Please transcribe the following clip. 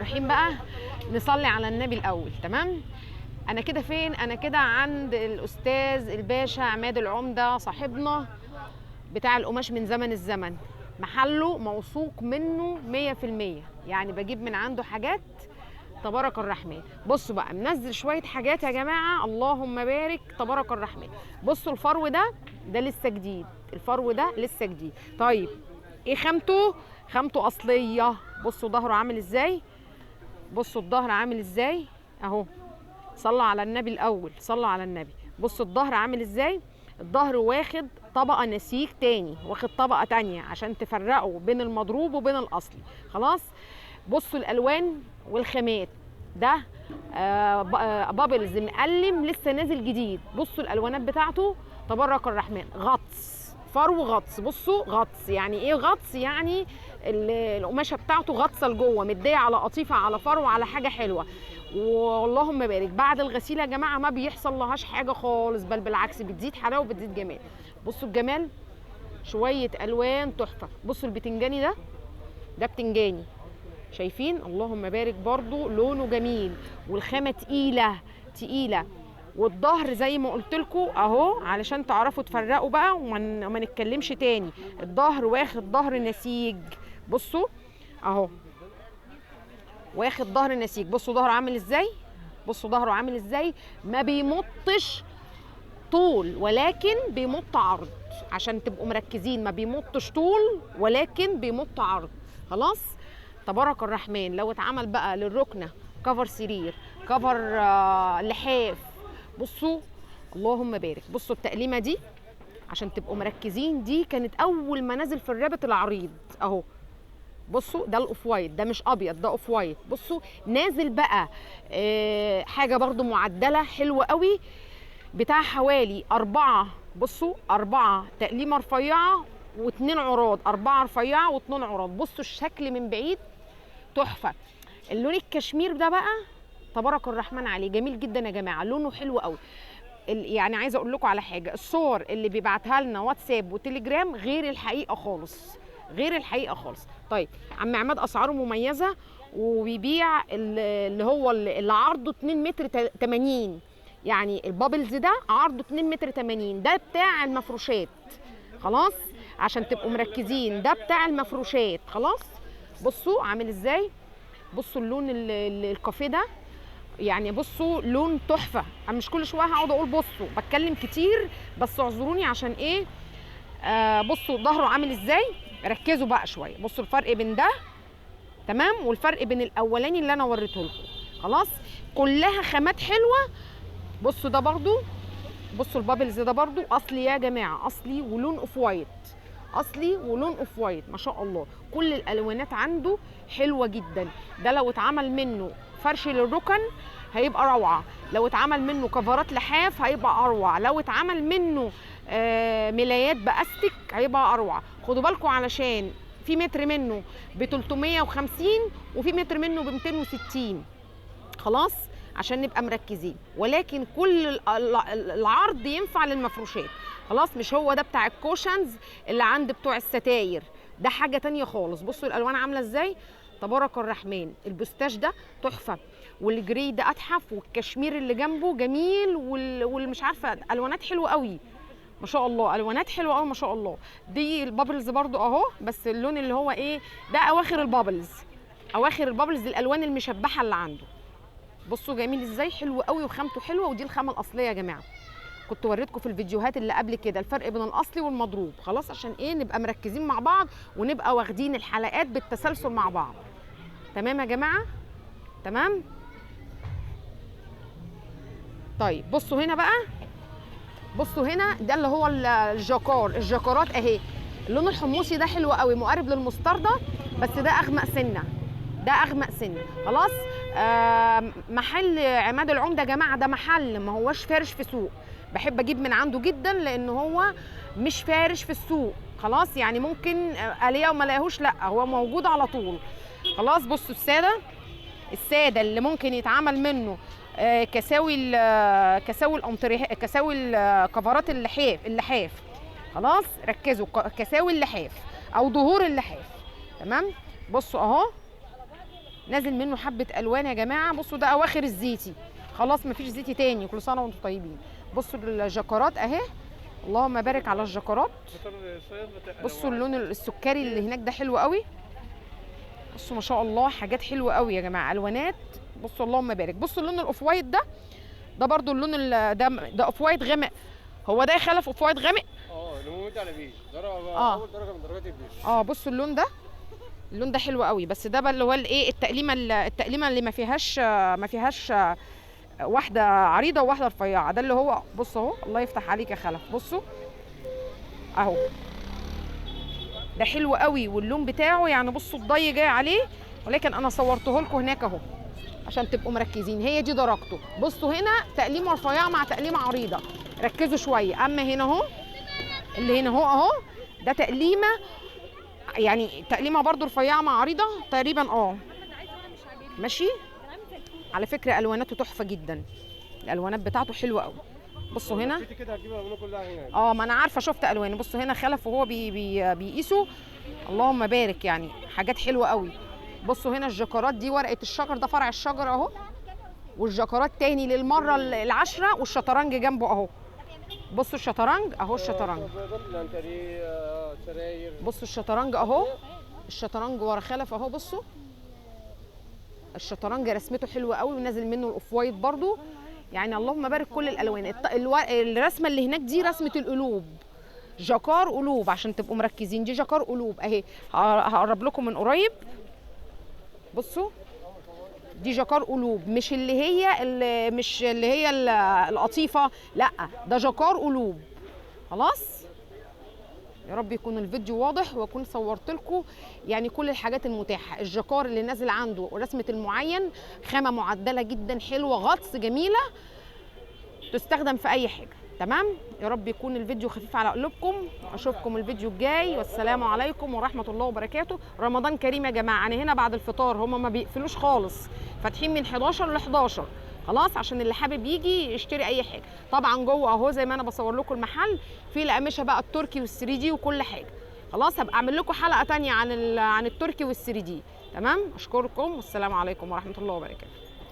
الرحيم بقى. نصلي على النبي الاول. تمام. انا كده فين؟ انا كده عند الاستاذ الباشا عماد العمده، صاحبنا بتاع القماش من زمن الزمن. محله موثوق منه 100%، يعني بجيب من عنده حاجات تبارك الرحمن. بصوا بقى، منزل شويه حاجات يا جماعه، اللهم بارك تبارك الرحمن. بصوا الفرو ده لسه جديد، الفرو ده لسه جديد. طيب ايه خامته؟ خامته اصليه. بصوا ظهره عامل ازاي، بصوا الظهر عامل ازاي اهو. صلوا على النبي الاول، صلوا على النبي. بصوا الظهر عامل ازاي. الظهر واخد طبقه نسيج تاني، واخد طبقه تانيه عشان تفرقوا بين المضروب وبين الاصلي. خلاص. بصوا الالوان والخامات. ده بابلز مقلم لسه نازل جديد. بصوا الالوانات بتاعته تبارك الرحمن. غطس، فرو غطس. بصوا غطس يعني ايه؟ غطس يعني القماشه بتاعته غطسه لجوه، مديه على قطيفه، على فرو، على حاجه حلوه. واللهم بارك. بعد الغسيل يا جماعه ما بيحصل لهاش حاجه خالص، بل بالعكس بتزيد حلاوه وبتزيد جمال. بصوا الجمال، شويه الوان تحفه. بصوا البتنجاني ده بتنجاني، شايفين؟ اللهم بارك. برضو لونه جميل والخامه تقيله تقيله. والظهر زي ما قلت لكم اهو، علشان تعرفوا تفرقوا بقى وما نتكلمش تاني. الظهر واخد ظهر نسيج. بصوا اهو، واخد ظهر نسيج. بصوا ظهره عامل ازاي، بصوا ظهره عامل ازاي. ما بيمطش طول ولكن بيمط عرض، عشان تبقوا مركزين. ما بيمطش طول ولكن بيمط عرض. خلاص. تبارك الرحمن. لو اتعمل بقى للركنه كفر سرير، كفر لحاف. بصوا اللهم بارك. بصوا التقليمه دي عشان تبقوا مركزين، دي كانت اول ما نزل في الرابط العريض اهو. بصوا ده الاوف وايت، ده مش ابيض، ده اوف وايت. بصوا نازل بقى حاجه برضو معدله حلوه قوي، بتاع حوالي 4. بصوا 4 تقليمه رفيعه و2 عراض، 4 رفيعه و2 عراض. بصوا الشكل من بعيد تحفه. اللون الكشمير ده بقى تبارك الرحمن عليه، جميل جدا يا جماعه، لونه حلو قوي. يعني عايزه اقول لكم على حاجه، الصور اللي بيبعتها لنا واتساب وتليجرام غير الحقيقه خالص، غير الحقيقه خالص. طيب عم عماد اسعاره مميزه، وبيبيع اللي هو اللي عرضه 2 متر 80. يعني البابلز ده عرضه 2 متر 80، ده بتاع المفروشات. خلاص، عشان تبقوا مركزين، ده بتاع المفروشات. خلاص. بصوا عامل ازاي، بصوا اللون الكافيه ده، يعني بصوا لون تحفه. انا مش كل شويه هقعد اقول بصوا، بتكلم كتير بس اعذروني. عشان ايه؟ بصوا ظهره عامل ازاي، ركزوا بقى شويه. بصوا الفرق بين ده تمام والفرق بين الاولاني اللي انا وريته لكم. خلاص. كلها خامات حلوه. بصوا ده برضو، بصوا البابلز ده برضو اصلي يا جماعه، اصلي ولون اوف وايت، اصلي ولون اوف وايت. ما شاء الله كل الالوانات عنده حلوه جدا. ده لو اتعمل منه فرش للركن هيبقى روعه، لو اتعمل منه كفرات لحاف هيبقى اروع، لو اتعمل منه ملايات باستك هيبقى اروع. خدوا بالكم علشان في متر منه ب 350 وفي متر منه ب 260. خلاص، عشان نبقى مركزين. ولكن كل العرض ينفع للمفروشات. خلاص، مش هو ده بتاع الكوشنز اللي عند بتوع الستاير، ده حاجه تانية خالص. بصوا الالوان عامله ازاي، تبارك الرحمن. البستاش ده تحفه، والجري ده اتحف، والكشمير اللي جنبه جميل، والمش عارفه الوانات حلوه قوي ما شاء الله، الوانات حلوه قوي ما شاء الله. دي البابلز برضو اهو، بس اللون اللي هو ايه ده، اواخر البابلز، اواخر البابلز، الالوان المشبحه اللي عنده. بصوا جميل ازاي، حلو قوي وخامته حلوه. ودي الخامه الاصليه يا جماعه، كنت وريتكم في الفيديوهات اللي قبل كده الفرق بين الاصلي والمضروب. خلاص، عشان ايه؟ نبقى مركزين مع بعض ونبقى واخدين الحلقات بالتسلسل مع بعض. تمام يا جماعه؟ تمام. طيب بصوا هنا بقى، بصوا هنا ده اللي هو الجاكارات اهي. اللون الحموصي ده حلو قوي، مقارب للمستردة، بس ده اغمق سنه، ده اغمق سنه. خلاص. محل عماد العمده يا جماعه ده محل ما هوش فارش في سوق، بحب اجيب من عنده جدا لان هو مش فارش في السوق. خلاص، يعني ممكن الاقيه وما الاقيهوش، لا هو موجود على طول. خلاص. بصوا الساده اللي ممكن يتعمل منه كساوي الامطريه، كساوي كفرات اللحاف. خلاص، ركزوا، كساوي اللحاف او ظهور اللحاف. تمام. بصوا اهو، نازل منه حبه الوان يا جماعه. بصوا ده اواخر الزيتي، خلاص مفيش زيتي تاني. كل سنه وانتم طيبين. بصوا الجاكارات اهي، اللهم بارك على الجاكارات. بصوا اللون السكري اللي هناك ده حلو قوي. بصوا ما شاء الله حاجات حلوه قوي يا جماعه، الوانات. بصوا اللهم بارك. بصوا اللون الاوف وايت ده، ده برضو اللون ده اوف وايت غامق. هو ده يخلف اوف وايت غامق. المهم على بيج درجه، اول درجه من درجات البيج. بصوا اللون ده، اللون ده حلو قوي. بس ده بقى اللي هو الايه، التقليمه اللي ما فيهاش واحده عريضه وواحده رفيعه. ده اللي هو بص اهو، الله يفتح عليك يا خلف. بصوا اهو، ده حلو قوي واللون بتاعه يعني. بصوا الضي جاي عليه، ولكن انا صورته لكم هناك اهو عشان تبقوا مركزين. هي دي درجته. بصوا هنا تقليمه رفيعه مع تقليمه عريضه، ركزوا شويه. اما هنا اهو، اللي هنا اهو ده تقليمه يعني، تقليمه برضو رفيعه مع عريضه تقريبا. ماشي. على فكره الواناته تحفه جدا، الالوانات بتاعته حلوه قوي. بصوا هنا كده هتجيبها كلها هناك. ما انا عارفه، شفت الوانه. بصوا هنا خلف وهو بيقيسوا، اللهم بارك يعني، حاجات حلوه قوي. بصوا هنا الجاكارات دي ورقه الشجر، ده فرع الشجر اهو، والجاكارات تاني للمره العاشره، والشطرنج جنبه اهو. بصوا الشطرنج اهو، الشطرنج. بصوا الشطرنج اهو، الشطرنج ورا خلف اهو. بصوا الشطرنج رسمته حلوه قوي، ونازل منه الاوف وايت برضو يعني. اللهم بارك كل الالوان. الرسمه اللي هناك دي رسمه القلوب، جاكار قلوب، عشان تبقوا مركزين. دي جاكار قلوب اهي، هقرب لكم من قريب. بصوا دي جاكار قلوب، مش اللي هي القطيفه، لا ده جاكار قلوب. خلاص، يا رب يكون الفيديو واضح واكون صورت لكم يعني كل الحاجات المتاحه. الجاكار اللي نازل عنده رسمه المعين، خامه معدله جدا، حلوه، غطس جميله، تستخدم في اي حاجه. تمام. يا رب يكون الفيديو خفيف على قلوبكم. اشوفكم الفيديو الجاي، والسلام عليكم ورحمه الله وبركاته. رمضان كريم يا جماعه. انا هنا بعد الفطار، هم ما بيقفلوش خالص، فاتحين من 11 ل 11 خلاص، عشان اللي حابب يجي يشتري اي حاجه. طبعا جوه اهو زي ما انا بصور لكم المحل، في القماشه بقى التركي والثري دي وكل حاجه. خلاص هبقى اعمل لكم حلقه ثانيه عن التركي والثري دي. تمام. اشكركم والسلام عليكم ورحمه الله وبركاته.